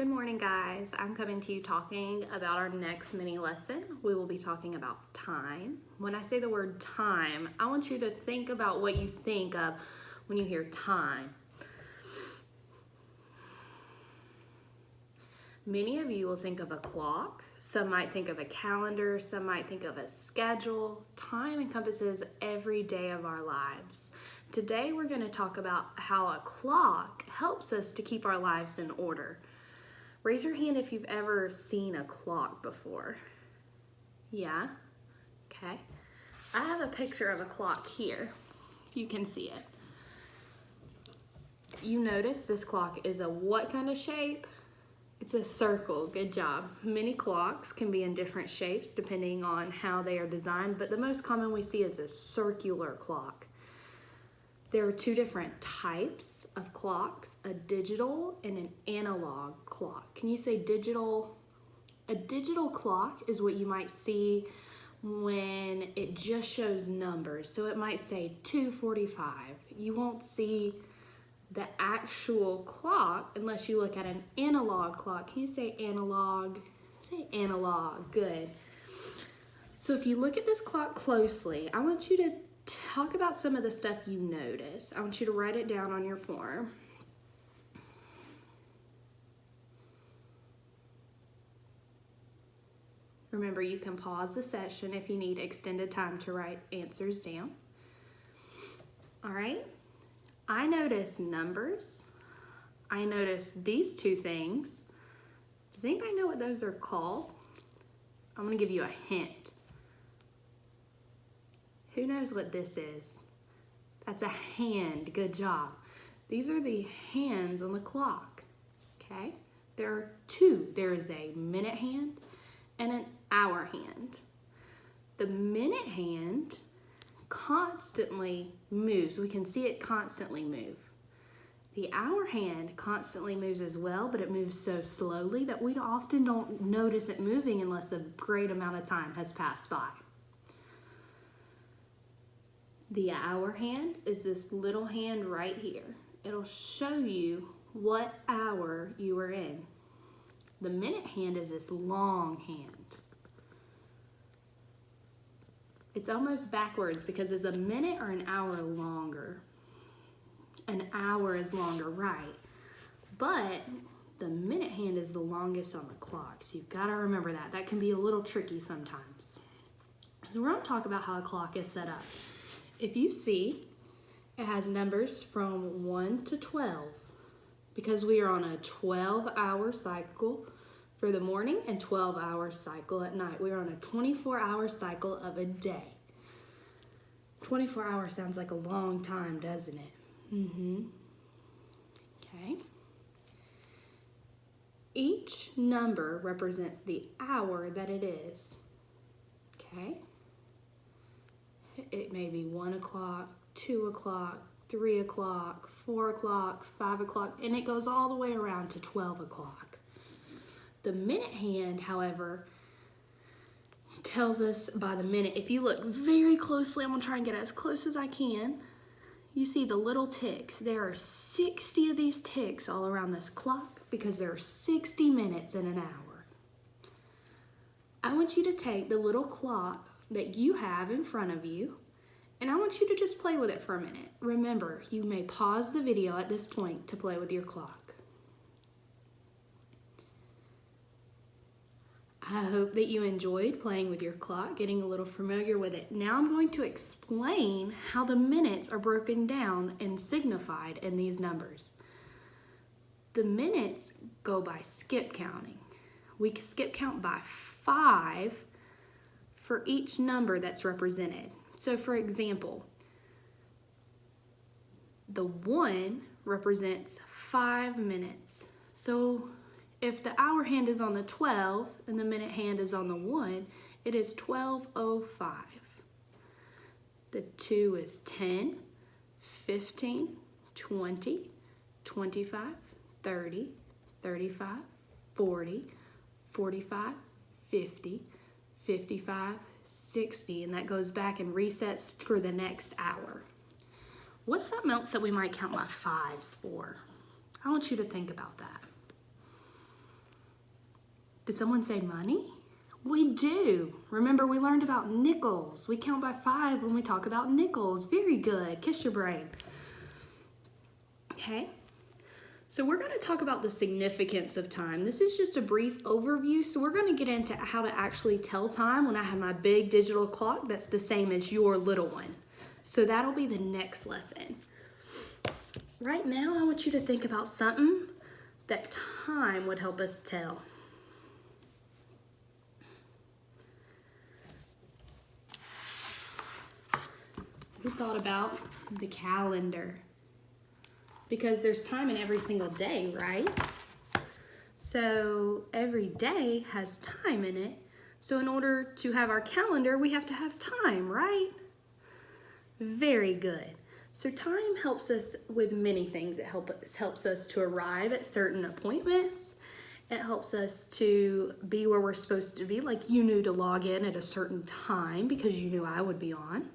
Good morning, guys. I'm coming to you talking about our next mini lesson. We will be talking about time. When I say the word time, I want you to think about what you think of when you hear time. Many of you will think of a clock. Some might think of a calendar. Some might think of a schedule. Time encompasses every day of our lives. Today, we're going to talk about how a clock helps us to keep our lives in order. Raise your hand if you've ever seen a clock before. Yeah? Okay. I have a picture of a clock here. You can see it. You notice this clock is a what kind of shape? It's a circle. Good job. Many clocks can be in different shapes depending on how they are designed, but the most common we see is a circular clock. There are two different types of clocks, a digital and an analog clock. Can you say digital? A digital clock is what you might see when it just shows numbers. So it might say 2:45. You won't see the actual clock unless you look at an analog clock. Can you say analog? Say analog. Good. So if you look at this clock closely, I want you to talk about some of the stuff you notice. I want you to write it down on your form. Remember, you can pause the session if you need extended time to write answers down. All right. I notice numbers. I notice these two things. Does anybody know what those are called? I'm going to give you a hint. Who knows what this is? That's a hand. Good job. These are the hands on the clock. Okay? There are two. There is a minute hand and an hour hand. The minute hand constantly moves. We can see it constantly move. The hour hand constantly moves as well, but it moves so slowly that we often don't notice it moving unless a great amount of time has passed by. The hour hand is this little hand right here. It'll show you what hour you are in. The minute hand is this long hand. It's almost backwards because is a minute or an hour longer? An hour is longer, right? But the minute hand is the longest on the clock, so you've got to remember that. That can be a little tricky sometimes. So we're going to talk about how a clock is set up. If you see, it has numbers from 1 to 12 because we are on a 12-hour cycle for the morning and 12-hour cycle at night. We are on a 24-hour cycle of a day. 24 hours sounds like a long time, doesn't it? Okay. Each number represents the hour that it is. Okay. It may be 1 o'clock, 2 o'clock, 3 o'clock, 4 o'clock, 5 o'clock, and it goes all the way around to 12 o'clock. The minute hand, however, tells us by the minute. If you look very closely, I'm going to try and get as close as I can. You see the little ticks. There are 60 of these ticks all around this clock because there are 60 minutes in an hour. I want you to take the little clock that you have in front of you, and I want you to just play with it for a minute. Remember, you may pause the video at this point to play with your clock. I hope that you enjoyed playing with your clock, getting a little familiar with it. Now I'm going to explain how the minutes are broken down and signified in these numbers. The minutes go by skip counting. We skip count by 5 for each number that's represented. So for example, the 1 represents 5 minutes. So if the hour hand is on the 12 and the minute hand is on the 1, it is 12:05. The 2 is 10, 15, 20, 25, 30, 35, 40, 45, 50, 55, 60, and that goes back and resets for the next hour. What's something else that we might count by 5s for? I want you to think about that. Did someone say money? We do. Remember, we learned about nickels. We count by 5 when we talk about nickels. Very good. Kiss your brain. Okay. So we're going to talk about the significance of time. This is just a brief overview. So we're going to get into how to actually tell time when I have my big digital clock that's the same as your little one. So that'll be the next lesson. Right now, I want you to think about something that time would help us tell. We thought about the calendar because there's time in every single day, right? So every day has time in it. So in order to have our calendar, we have to have time, right? Very good. So time helps us with many things. It helps us to arrive at certain appointments. It helps us to be where we're supposed to be, like you knew to log in at a certain time because you knew I would be on.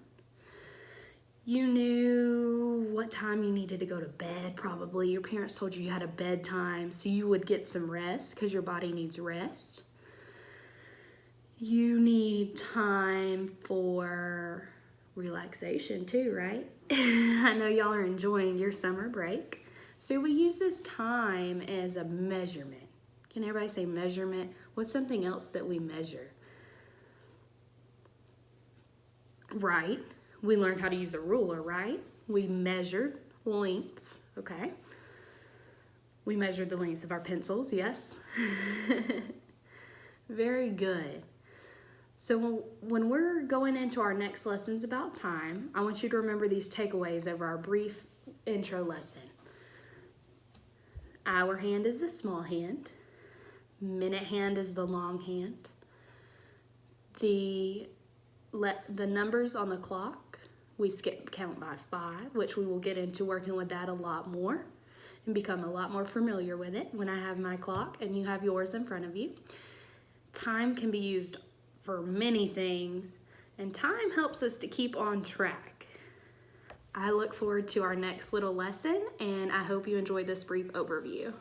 You knew what time you needed to go to bed, probably. Your parents told you had a bedtime, so you would get some rest because your body needs rest. You need time for relaxation too, right? I know y'all are enjoying your summer break. So we use this time as a measurement. Can everybody say measurement? What's something else that we measure? Right. We learned how to use a ruler, right? We measured lengths, okay? We measured the lengths of our pencils, yes? Very good. So when we're going into our next lessons about time, I want you to remember these takeaways of our brief intro lesson. Hour hand is the small hand. Minute hand is the long hand. The numbers on the clock, we count by 5, which we will get into working with that a lot more and become a lot more familiar with it when I have my clock and you have yours in front of you. Time can be used for many things, and time helps us to keep on track. I look forward to our next little lesson, and I hope you enjoyed this brief overview.